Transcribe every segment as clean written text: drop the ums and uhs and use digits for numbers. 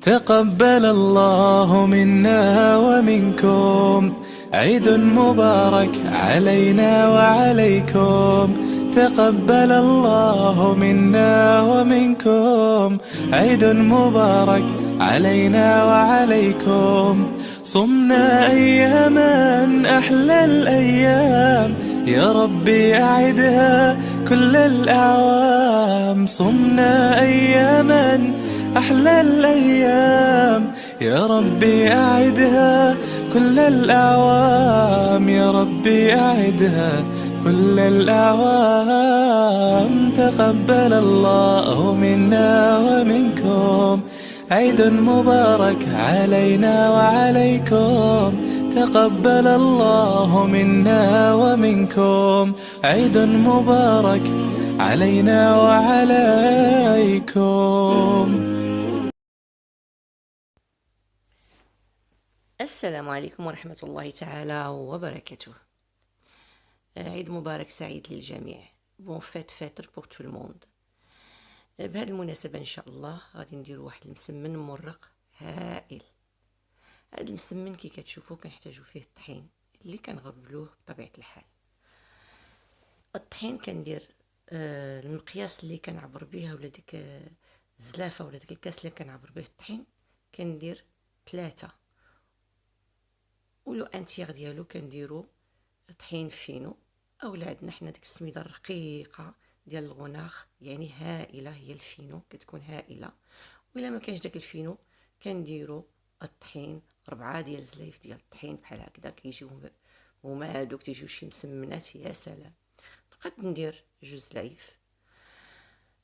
تقبل الله منا ومنكم، عيد مبارك علينا وعليكم. تقبل الله منا ومنكم، عيد مبارك علينا وعليكم. صمنا أياما أحلى الأيام، يا ربي أعدها كل الأعوام. صمنا أياما أحلى الأيام، يا ربي أعدها كل الأعوام. يا ربي أعدها كل الأعوام. تقبل الله منا ومنكم، عيد مبارك علينا وعليكم. تقبل الله منا ومنكم، عيد مبارك علينا وعليكم. السلام عليكم ورحمة الله تعالى وبركاته. عيد مبارك سعيد للجميع. بون فات فاتر بور تو الموند. بهذه المناسبة إن شاء الله غادي نديرو واحد المسمن مرق هائل. هذا المسمن كي كتشوفوه كنحتاجو فيه الطحين اللي كنغربلوه بطبيعة الحال. الطحين كندير المقياس اللي كنعبر بيه ولا ديك الزلافة ولا ديك الكاس اللي كنعبر به الطحين كندير 3 ولو انتيغ ديالو كنديرو طحين فينو، اولا عندنا حنا ديك السميده الرقيقه ديال الغناخ يعني هائله، هي الفينو كتكون هائله. وإلا ما كاينش داك الفينو كنديرو الطحين 4 ديال الزلايف ديال الطحين بحال هكذا كيجيو هما هادوك تيجيو شي مسمنات يا سلام. بقيت ندير 2 زلايف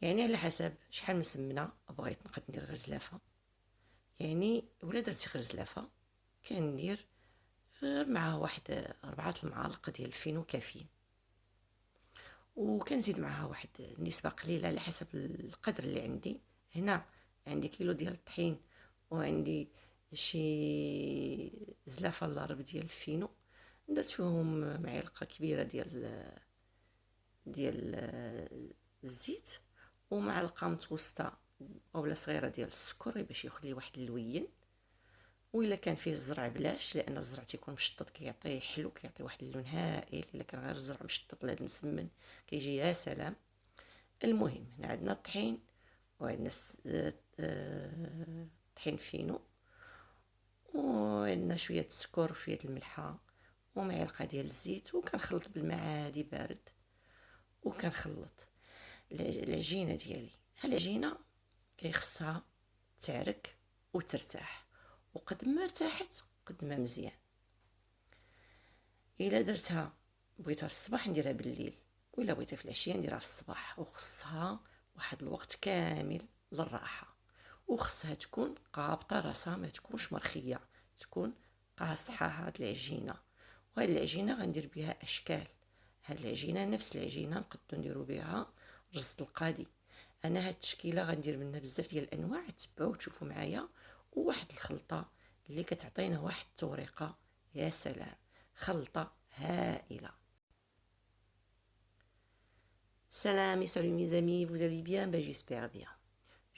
يعني على حسب شحال مسمنه بغيت، نقدر ندير غير زلافه يعني، ولا درتي غير زلافه كندير غير مع واحد 4 المعالق ديال الفينو كافيين، وكنزيد معها واحد نسبة قليلة على حسب القدر اللي عندي. هنا عندي كيلو ديال الطحين وعندي شي زلافة الا ربع ديال الفينو، درت فيهم معلقة كبيرة ديال الزيت ومعلقة متوسطة اولا صغيرة ديال السكر باش يخلي واحد اللوين. وإلا كان فيه الزرع بلاش، لان الزرع تيكون مشطط كيعطيه حلو، كيعطي واحد اللون هائل. الا كان غير الزرع مشطط لهذا المسمن كيجي يا سلام. المهم هنا عندنا الطحين وعندنا طحين فينو وعندنا شويه السكر وشويه الملحه ومعلقه ديال الزيت، وكنخلط بالماء عادي بارد وكنخلط العجينه ديالي. العجينه كيخصها تعرك وترتاح، وقد ما ارتاحت قد ما مزيان. الا درتها بغيتها في الصباح نديرها بالليل، ولا بغيتها في العشيه نديرها في الصباح، وخصها واحد الوقت كامل للراحه، وخصها تكون قابطه راسها ما تكونش مرخيه، تكون قاصحه هاد العجينه. وهاد العجينه غندير بها اشكال. هاد العجينه نفس العجينه نقدروا نديروا بها رز القادي. انا هاد التشكيله غندير منها بزاف ديال الانواع، تبعوا وتشوفوا معايا. وواحد الخلطه اللي كتعطينا واحد التوريقه يا سلام، خلطه هائله. Salam et salut mes amis, vous allez bien? Ben j'espère bien.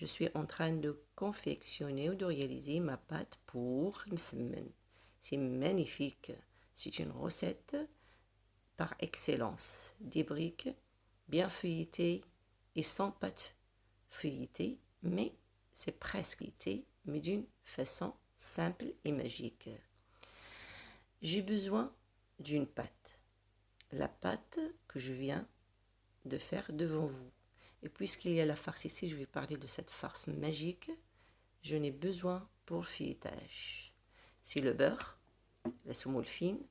Je suis en train de confectionner ou de réaliser ma pâte pour msemen. C'est magnifique. C'est une recette par excellence. Des briques bien feuilletées et sans pâte feuilletée, mais c'est presque feuilleté, mais d'une façon simple et magique. J'ai besoin d'une pâte. La pâte que je viens de faire devant vous. Et puisqu'il y a la farce ici, je vais parler de cette farce magique. Je n'ai besoin pour feuilletage. C'est le beurre, la semoule fine,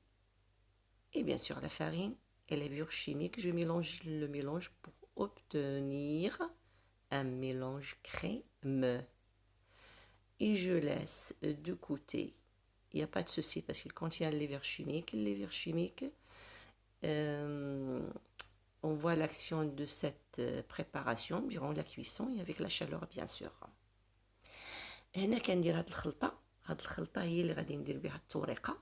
et bien sûr la farine et la levure chimique. Je mélange le mélange pour obtenir un mélange crémeux. Et je laisse de côté. Il n'y a pas de souci parce qu'il contient le levure chimique. Le levure chimique, on voit l'action de cette préparation durant la cuisson et avec la chaleur bien sûr. هنا كندير هاد الخلطه هي اللي غادي ندير بها التوريقه.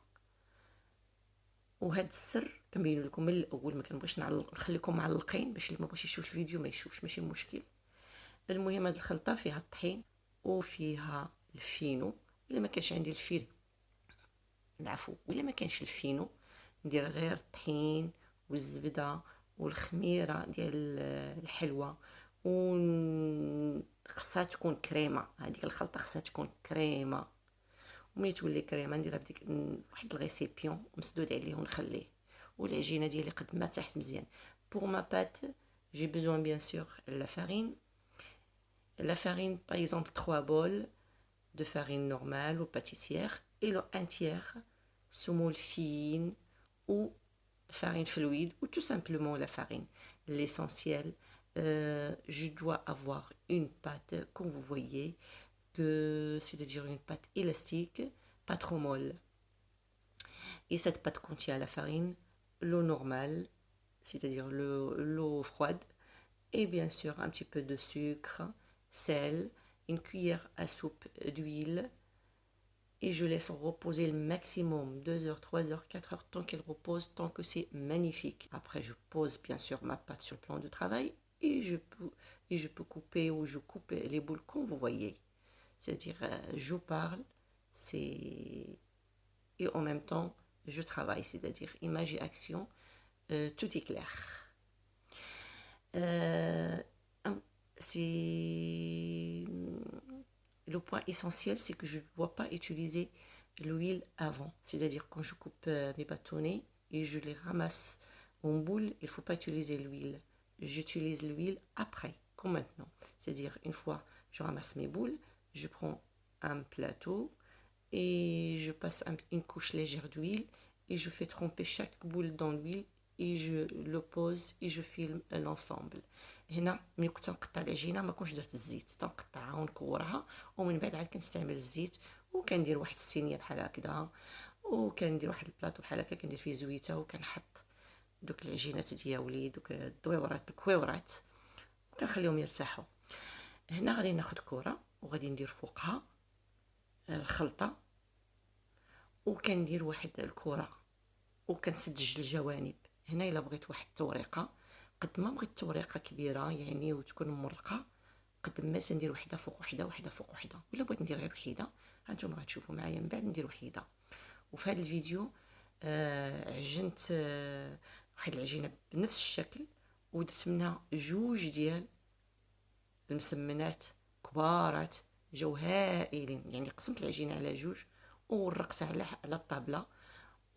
وهاد السر كنبين لكم من الاول، ما كنبغيش نخليكم معلقين باش اللي ما بغاش يشوف الفيديو ما يشوفش، ماشي مشكل. المهم هاد الخلطه فيها الطحين وفيها الفينو. الا ما كانش عندي الفيل، العفو، ولا ما كانش الفينو، ندير غير الطحين والزبده والخميره ديال الحلوى، خصها تكون كريمه. هذيك الخلطه خصها تكون كريمه، وملي تولي كريمه نديرها بديك واحد الغيسيبيون مسدود عليه ونخليه. والعجينه ديالي قد ما ارتاحت مزيان. pour ma pâte j'ai besoin bien sûr la farine par exemple 3 bols de farine normale ou pâtissière et un tiers semoule fine ou farine fluide ou tout simplement la farine. L'essentiel, je dois avoir une pâte, comme vous voyez, c'est-à-dire une pâte élastique, pas trop molle. Et cette pâte contient la farine, l'eau normale, c'est-à-dire l'eau froide, et bien sûr un petit peu de sucre, sel, une cuillère à soupe d'huile, et je laisse reposer le maximum 2 heures, 3 heures, 4 heures, tant qu'elle repose, tant que c'est magnifique. Après, je pose bien sûr ma pâte sur le plan de travail et je peux couper ou je coupe les boules comme vous voyez. C'est-à-dire, je parle et en même temps, je travaille. C'est-à-dire, image et action, tout est clair. Le point essentiel, c'est que je ne dois pas utiliser l'huile avant. C'est-à-dire, quand je coupe mes bâtonnets et je les ramasse en boule, il ne faut pas utiliser l'huile. J'utilise l'huile après, comme maintenant. C'est-à-dire, une fois je ramasse mes boules, je prends un plateau et je passe une couche légère d'huile et je fais tremper chaque boule dans l'huile et je le pose et je filme l'ensemble. هنا ملي كنت نقطع العجينه ما كنتش درت الزيت، تنقطعها ونكورها ومن بعد عاد كنستعمل الزيت، وكندير واحد الصينيه بحال هكذا، وكندير واحد البلاطو بحال هكا كندير فيه زويته وكنحط دوك العجينات ديالي دوك الدويورات الكويورات وكنخليهم يرتاحوا. هنا غادي ناخذ كره وغادي ندير فوقها الخلطه وكندير واحد الكره وكنسدج الجوانب. هنا الا بغيت واحد التوريقه، قد ما بغيت التوريقه كبيره يعني وتكون مرقه، قد ما ندير وحده فوق وحده وحده فوق وحده، ولا بغيت ندير غير وحده هانتوما غتشوفوا معايا من بعد ندير وحده. وفي هذا الفيديو عجنت واحد العجينه بنفس الشكل ودرت منها 2 ديال المسمنات كبارات جاو هائلين، يعني قسمت العجينه على 2 وورقتها على الطابله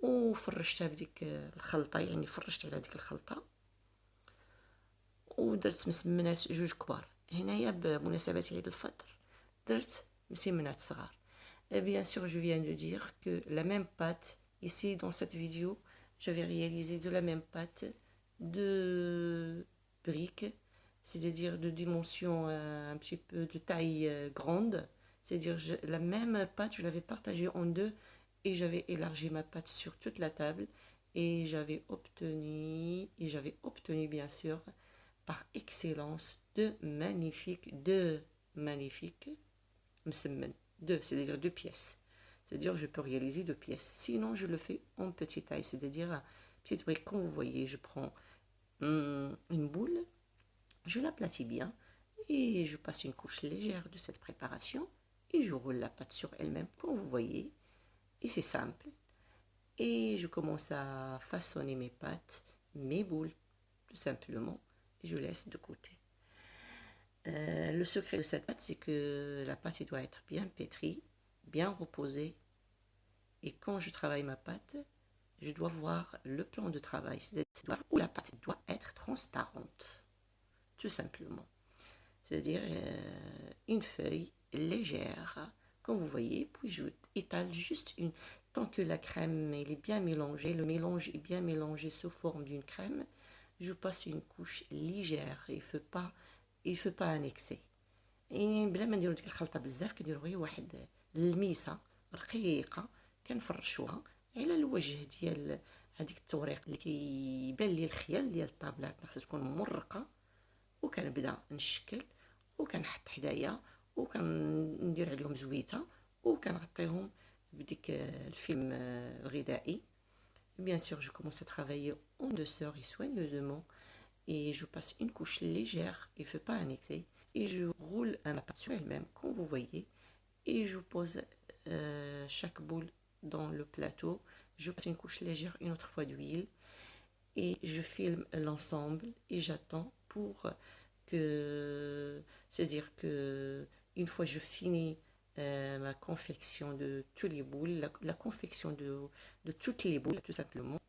وفرشتها بديك الخلطه، يعني فرشت على ديك الخلطه ودرت مسمنات 2 كبار. هنايا بمناسبه عيد الفطر درت مسمنات صغار. Bien sûr, je viens de dire que la même pâte, ici dans cette vidéo, j'avais réalisé de la même pâte de briques, c'est-à-dire de dimension un petit peu de taille grande. C'est-à-dire la même pâte, je l'avais partagée en 2 et j'avais élargi ma pâte sur toute la table et j'avais obtenu bien sûr par excellence de magnifiques مسمن. 2, c'est-à-dire 2 pièces. C'est-à-dire je peux réaliser 2 pièces. Sinon, je le fais en petite taille, c'est-à-dire petite brique. Comme vous voyez, je prends une boule, je l'aplatis bien et je passe une couche légère de cette préparation et je roule la pâte sur elle-même, comme vous voyez. Et c'est simple. Et je commence à façonner mes pâtes, mes boules, tout simplement. Et je laisse de côté. Le secret de cette pâte, c'est que la pâte doit être bien pétrie, bien reposée. Et quand je travaille ma pâte, je dois voir le plan de travail, c'est-à-dire où la pâte doit être transparente, tout simplement. C'est-à-dire une feuille légère, comme vous voyez, puis je étale juste une. Tant que la crème est bien mélangée, le mélange est bien mélangé sous forme d'une crème, je passe une couche légère. Il ne faut pas annexer. يعني بلا ما نديرو ديك الخلطه بزاف كنديرو غير واحد الميسه رقيقه كنفرشوها على الوجه ديال هذيك التوريق اللي كيبان لي الخيال ديال الطابلات خاصها تكون مرقه، وكنبدا نشكل وكنحط حدايا وكندير عليهم زويته وكنغطيهم بديك الفيلم الغذائي. Bien sûr, je commence à travailler en douceur et soigneusement et je passe une couche légère, il ne faut pas annexer, et je roule ma pâte sur elle-même, comme vous voyez, et je pose chaque boule dans le plateau. Je passe une couche légère, une autre fois d'huile, et je filme l'ensemble et j'attends pour que, c'est-à-dire que une fois je finis ma confection de tous les boules, la confection de toutes les boules, tout simplement,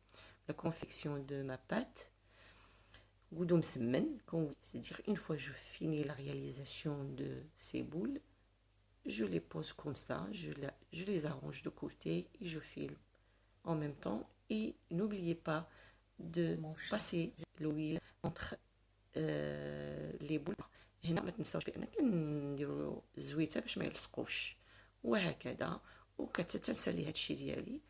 la confection de ma pâte, goudou msemmen, c'est-à-dire une fois je finis la réalisation de ces boules, je les pose comme ça, je les arrange de côté et je filme en même temps. Et n'oubliez pas de passer l'huile entre les boules. هنا ما تنساوش بان كنديروا زويته باش ما يلصقوش، وهكذا وكتتنسالي هادشي ديالي.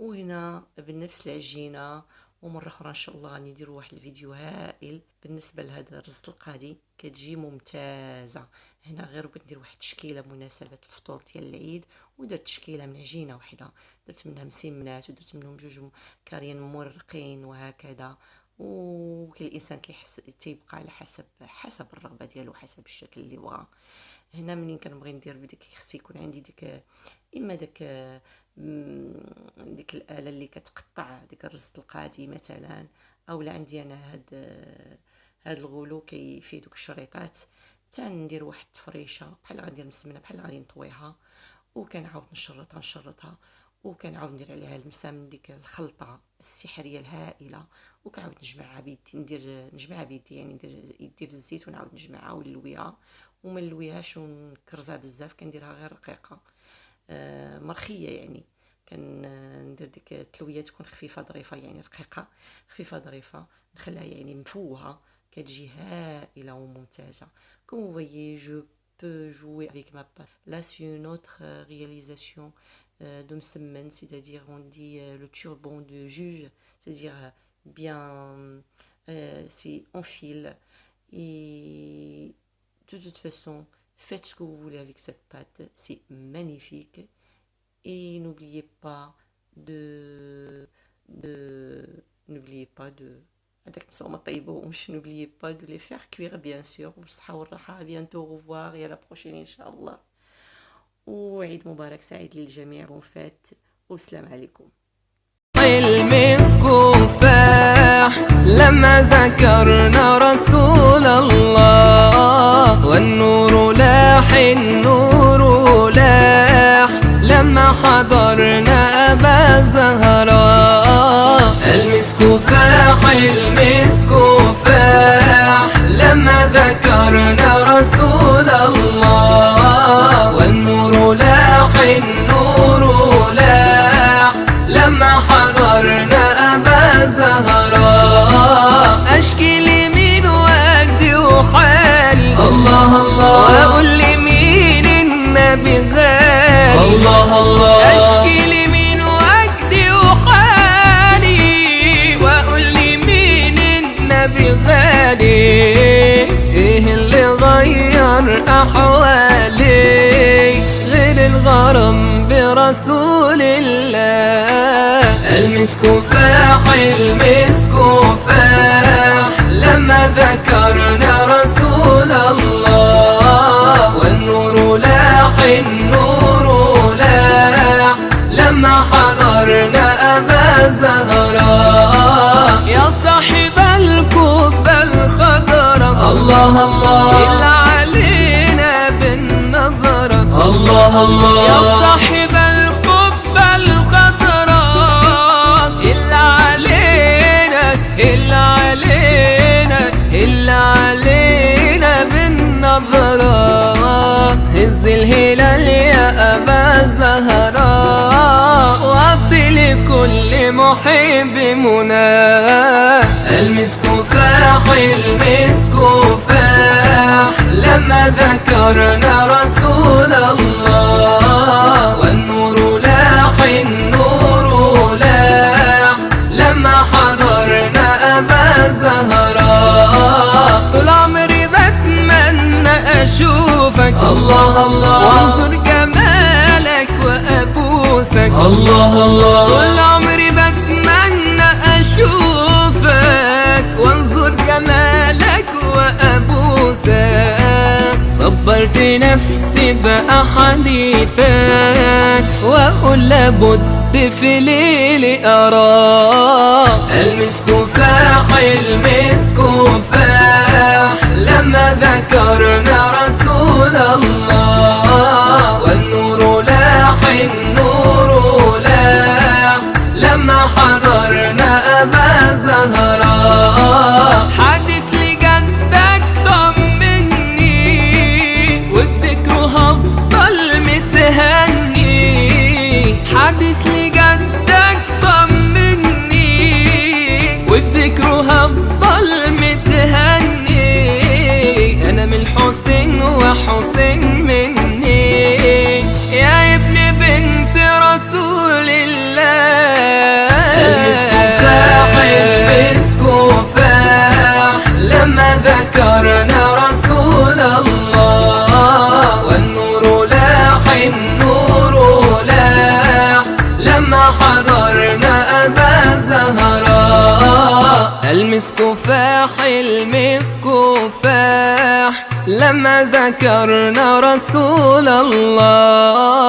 وهنا بنفس العجينه ومره اخرى ان شاء الله غادي نديروا واحد الفيديو هائل بالنسبه لهذا رزة القاضي، كتجي ممتازه. هنا غير بغيت ندير واحد التشكيله بمناسبه الفطور ديال العيد، ودرت تشكيله من عجينه وحده، درت منها مسمنات ودرت منهم جوج كاريين مرقين وهكذا. وكل الانسان تيبقى على حسب الرغبه ديالو، حسب الشكل اللي بغا. هنا منين كنبغي ندير بديك خص يكون عندي ديك اما ديك الاله اللي كتقطع ديك الرز القادي مثلا، اولا عندي انا هاد الغلو فيه دوك الشريطات. تندير واحد التفريشه بحال غندير مسمنه، بحال غادي نطويها وكنعاود نشرطها وكنعاود ندير عليها المسام، ديك الخلطه السحريه الهائله، وكنعاود نجمعها بيدي يعني ندير يدي في الزيت ونعاود نجمعها ونلويها، وما نلويهاش ونكرزها بزاف، كنديرها غير رقيقه مرخيه. يعني كندير ديك التلويه تكون خفيفه ظريفه، يعني رقيقه خفيفه ظريفه، نخليها يعني مفوهه، كتجي هائله وممتازه. Comme vous voyez, je peux jouer avec ma pâte. Là, c'est une autre réalisation de msemmen, c'est-à-dire on dit le turban de juge, c'est-à-dire bien, c'est en fil. Et de toute façon, faites ce que vous voulez avec cette pâte, c'est magnifique. Et n'oubliez pas n'oubliez pas de les faire cuire, bien sûr. À bientôt, au revoir et à la prochaine, Inch'Allah. وعيد مبارك سعيد للجميع وفات والسلام عليكم. المسك فاح لما ذكرنا رسول الله، والنور لاح النور لاح لما حضرنا أبا زهراء. المسك فاح المسك فاح لما ذكرنا رسول الله، والنور لاح النور لاح لما حضرنا أبا زهراء. أشكي لي من وجدي وحالي، الله الله، وأقول لي مين النبي غالي، الله الله. أشكي لي من وجدي وحالي، وأقول لي مين النبي غالي. إيه اللي غير أحوالي غير الغرام برسول الله. المسك فاح المسك فاح لما ذكرنا رسول الله، والنور لاح النور لاح لما حضرنا أبا زهراء. يا صاحب القبة الخضراء، الله الله، اللي علينا بالنظرة، الله الله. يا صاحب القبة الخضراء، اللي علينا اللي علينا اللي علينا بالنظرة. هز الهلال يا أبا زهراء، وأعطي لكل محب مناه. المسك فاح المسك فاح لما ذكرنا رسول الله، والنور لاح النور لاح لما حضرنا أبا زهراء. طول عمري بتمنى أشوفك الله الله، وانظر جمالك وأبوسك الله الله. طول عمري بتمنى أشوفك وانظر جمالك وأبوسك. صبرت نفسي بأحاديثك وأقول لابد في ليلي أراك. المسك فاح المسك فاح لما ذكرنا رسول الله، والنور لاح النور لاح لما حضرنا أبا زهراء. حدث لجدك طمني وبذكره هفضل متهني. حدث لجدك طمني وبذكره هفضل متهني. أنا من الحسين وحسين مني، يا ابن بنت رسول الله. المسك فاح المسك فاح لما ذكرنا رسول الله، والنور لاح النور لاح لما حضرنا أبا زهراء. المسك فاح المسك فاح لما ذكرنا رسول الله.